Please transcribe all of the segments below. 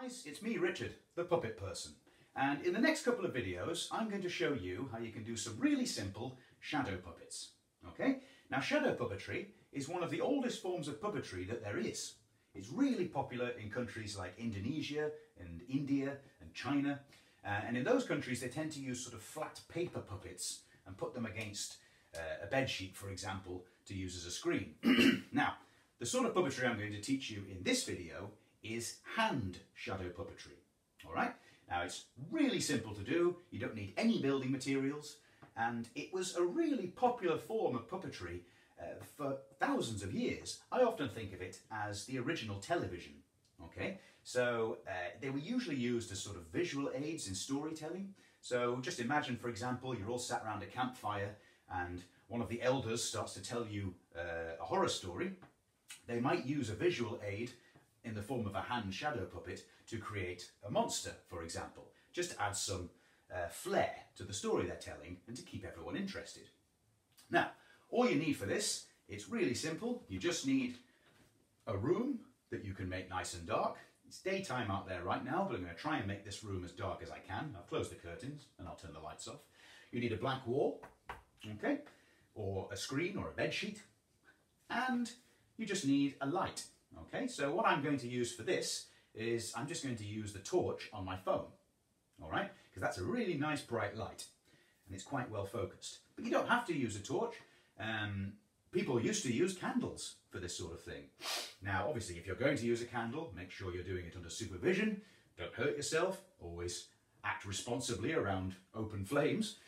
guys, it's me, Richard, the puppet person. And in the next couple of videos, I'm going to show you how you can do some really simple shadow puppets. Okay? Now, shadow puppetry is one of the oldest forms of puppetry that there is. It's really popular in countries like Indonesia and India and China. And in those countries, they tend to use sort of flat paper puppets and put them against a bed sheet, for example, to use as a screen. Now, the sort of puppetry I'm going to teach you in this video is hand shadow puppetry. All right? Now, it's really simple to do. You don't need any building materials. And it was a really popular form of puppetry for thousands of years. I often think of it as the original television. Okay? So they were usually used as sort of visual aids in storytelling. So just imagine, for example, you're all sat around a campfire and one of the elders starts to tell you a horror story. They might use a visual aid in the form of a hand shadow puppet to create a monster, for example. Just to add some flair to the story they're telling and to keep everyone interested. Now, all you need for this, it's really simple. You just need a room that you can make nice and dark. It's daytime out there right now, but I'm going to try and make this room as dark as I can. I'll close the curtains and I'll turn the lights off. You need a blank wall, okay, or a screen or a bed sheet, and you just need a light, okay? So what I'm going to use for this is I'm just going to use the torch on my phone, all right? Because that's a really nice bright light and it's quite well focused. But you don't have to use a torch. People used to use candles for this sort of thing. Now, obviously, if you're going to use a candle, make sure you're doing it under supervision. Don't hurt yourself. Always act responsibly around open flames.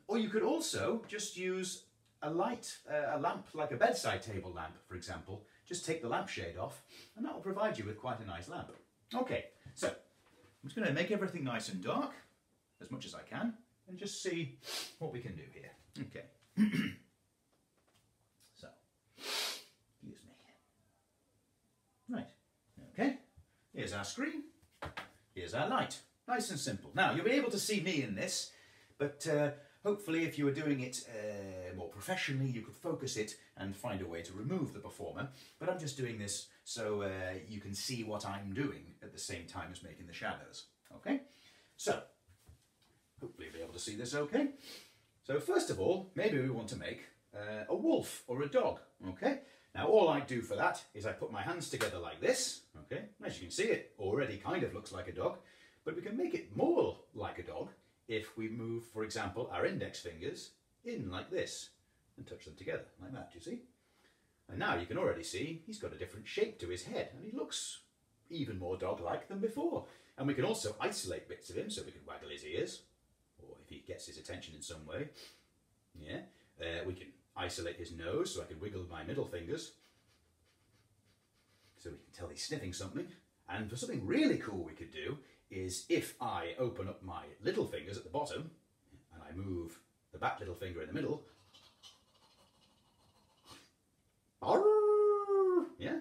Or you could also just use a light, a lamp, like a bedside table lamp, for example. Just take the lampshade off, and that will provide you with quite a nice lamp. Okay, so I'm just going to make everything nice and dark, as much as I can, and just see what we can do here. Okay. So, excuse me. Right, okay. Here's our screen. Here's our light. Nice and simple. Now, you'll be able to see me in this, but hopefully if you were doing it more professionally, you could focus it and find a way to remove the performer. But I'm just doing this so you can see what I'm doing at the same time as making the shadows. Okay? So, hopefully you'll be able to see this okay. So first of all, maybe we want to make a wolf or a dog. Okay? Now all I do for that is I put my hands together like this. Okay? As you can see, it already kind of looks like a dog. But we can make it more like a dog if we move, for example, our index fingers in like this and touch them together like that, do you see? And now you can already see he's got a different shape to his head and he looks even more dog-like than before. And we can also isolate bits of him, so we can waggle his ears, or if he gets his attention in some way, yeah. We can isolate his nose, so I can wiggle my middle fingers so we can tell he's sniffing something. And for something really cool we could do is if I open up my little fingers at the bottom and I move the back little finger in the middle, yeah,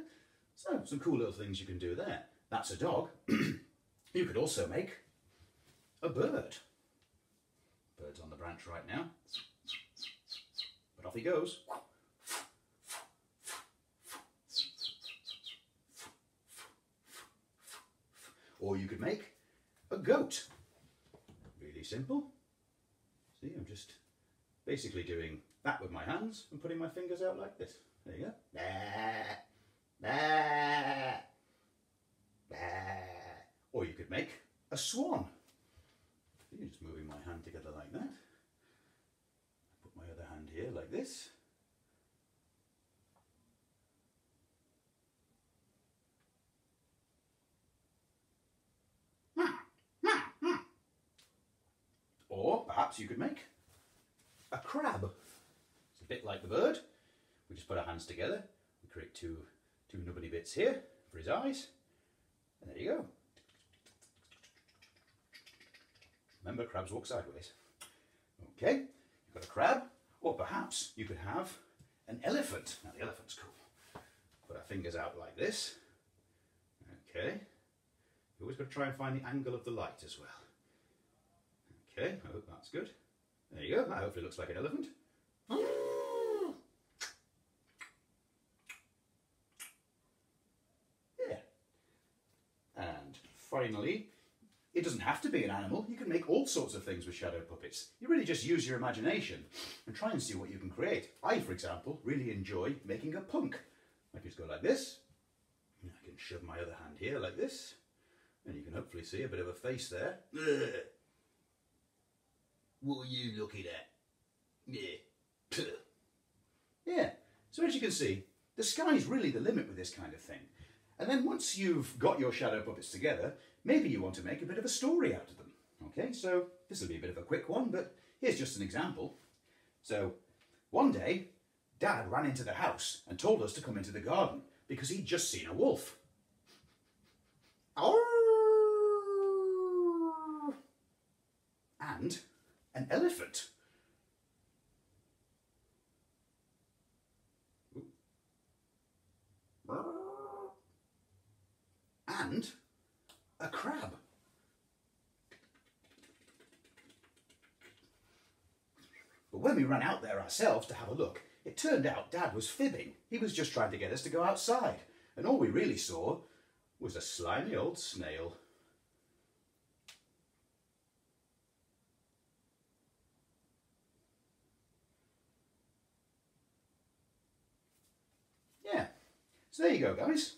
so some cool little things you can do there. That's a dog. You could also make a bird. Bird's on the branch right now, but off he goes. Or you could make a goat. Really simple. See, I'm just basically doing that with my hands and putting my fingers out like this. There you go. Or you could make a swan. You're just moving my hand together like that. Put my other hand here like this. Or perhaps you could make a crab. It's a bit like the bird. We just put our hands together. We create two nubbly bits here for his eyes. And there you go. Remember, crabs walk sideways. Okay, you've got a crab. Or perhaps you could have an elephant. Now the elephant's cool. Put our fingers out like this. Okay. You always got to try and find the angle of the light as well. Okay, I hope that's good. There you go, that hopefully looks like an elephant. Yeah. And finally, it doesn't have to be an animal. You can make all sorts of things with shadow puppets. You really just use your imagination and try and see what you can create. I, for example, really enjoy making a punk. I can just go like this. I can shove my other hand here like this. And you can hopefully see a bit of a face there. Ugh. What are you looking at? Yeah. Yeah. So as you can see, the sky's really the limit with this kind of thing. And then once you've got your shadow puppets together, maybe you want to make a bit of a story out of them. Okay, so this will be a bit of a quick one, but here's just an example. So one day, Dad ran into the house and told us to come into the garden because he'd just seen a wolf. And an elephant. And a crab. But when we ran out there ourselves to have a look, it turned out Dad was fibbing. He was just trying to get us to go outside. And all we really saw was a slimy old snail. Yeah, so there you go, guys.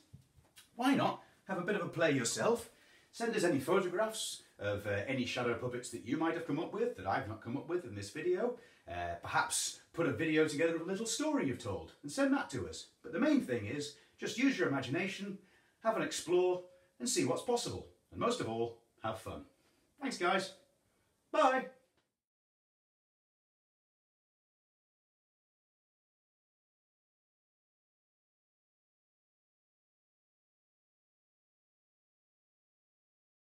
Why not have a bit of a play yourself? Send us any photographs of any shadow puppets that you might have come up with that I've not come up with in this video. Perhaps put a video together of a little story you've told and send that to us. But the main thing is just use your imagination, have an explore and see what's possible. And most of all, have fun. Thanks guys. Bye.